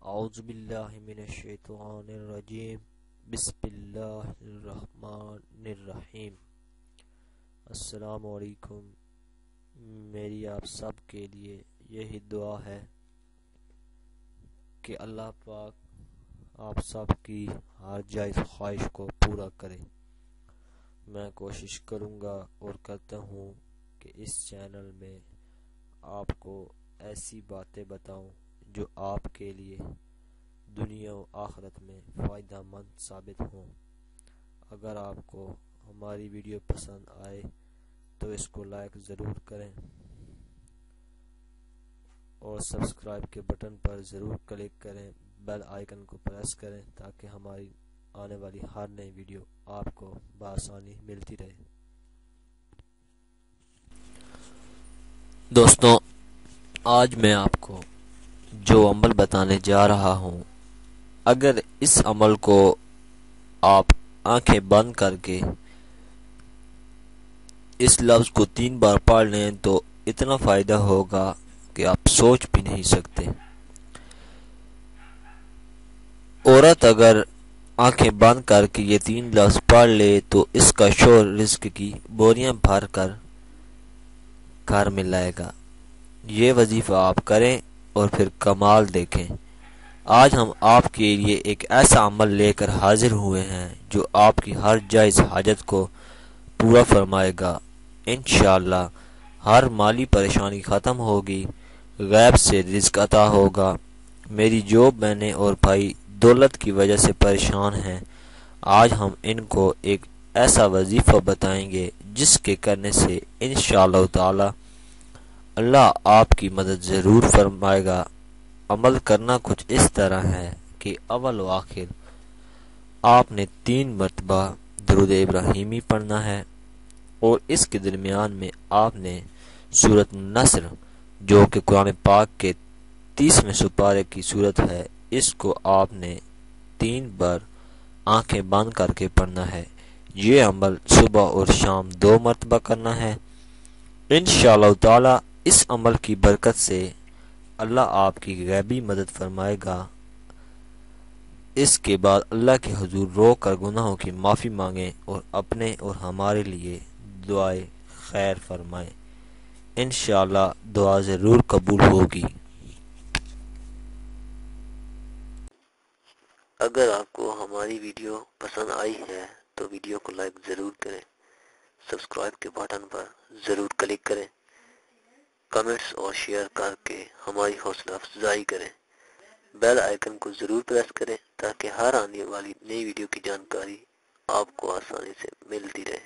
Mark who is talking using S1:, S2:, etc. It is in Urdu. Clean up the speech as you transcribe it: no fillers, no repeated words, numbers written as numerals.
S1: اعوذ باللہ من الشیطان الرجیم بسم اللہ الرحمن الرحیم۔ السلام علیکم۔ میری آپ سب کے لیے یہی دعا ہے کہ اللہ پاک آپ سب کی ہر جائز خواہش کو پورا کرے۔ میں کوشش کروں گا اور کرتا ہوں کہ اس چینل میں آپ کو ایسی باتیں بتاؤں جو آپ کے لیے دنیا و آخرت میں فائدہ مند ثابت ہوں۔ اگر آپ کو ہماری ویڈیو پسند آئے تو اس کو لائک ضرور کریں اور سبسکرائب کے بٹن پر ضرور کلک کریں، بیل آئیکن کو پریس کریں تاکہ ہماری آنے والی ہر نئی ویڈیو آپ کو بآسانی ملتی رہے۔ دوستوں، آج میں آپ کو جو عمل بتانے جا رہا ہوں، اگر اس عمل کو آپ آنکھیں بند کر کے اس لفظ کو 3 بار پڑھ لیں تو اتنا فائدہ ہوگا کہ آپ سوچ بھی نہیں سکتے۔ عورت اگر آنکھیں بند کر کے یہ 3 لفظ پڑھ لے تو اس کا شوہر رزق کی بوریاں بھر کر گھر میں لائے گا۔ یہ وظیفہ آپ کریں اور پھر کمال دیکھیں۔ آج ہم آپ کے لیے ایک ایسا عمل لے کر حاضر ہوئے ہیں جو آپ کی ہر جائز حاجت کو پورا فرمائے گا۔ انشاءاللہ ہر مالی پریشانی ختم ہوگی، غیب سے رزق عطا ہوگا۔ میری جو بہنیں اور بھائی دولت کی وجہ سے پریشان ہیں، آج ہم ان کو ایک ایسا وظیفہ بتائیں گے جس کے کرنے سے انشاءاللہ تعالی اللہ آپ کی مدد ضرور فرمائے گا۔ عمل کرنا کچھ اس طرح ہے کہ اول و آخر آپ نے 3 مرتبہ درود ابراہیمی پڑھنا ہے اور اس کے درمیان میں آپ نے سورۃ النصر جو کہ قرآن پاک کے 30ویں سپارے کی سورت ہے، اس کو آپ نے 3 بار آنکھیں بند کر کے پڑھنا ہے۔ یہ عمل صبح اور شام 2 مرتبہ کرنا ہے۔ انشاءاللہ تعالی اس عمل کی برکت سے اللہ آپ کی غیبی مدد فرمائے گا۔ اس کے بعد اللہ کے حضور رو کر گناہوں کی معافی مانگیں اور اپنے اور ہمارے لیے دعائے خیر فرمائیں۔ انشاءاللہ دعا ضرور قبول ہوگی۔ اگر آپ کو ہماری ویڈیو پسند آئی ہے تو ویڈیو کو لائک ضرور کریں، سبسکرائب کے بٹن پر ضرور کلک کریں، کمنٹس اور شیئر کر کے ہماری حوصلہ افزائی کریں، بیل آئیکن کو ضرور پریس کریں تاکہ ہر آنے والی نئی ویڈیو کی جانکاری آپ کو آسانی سے ملتی رہے۔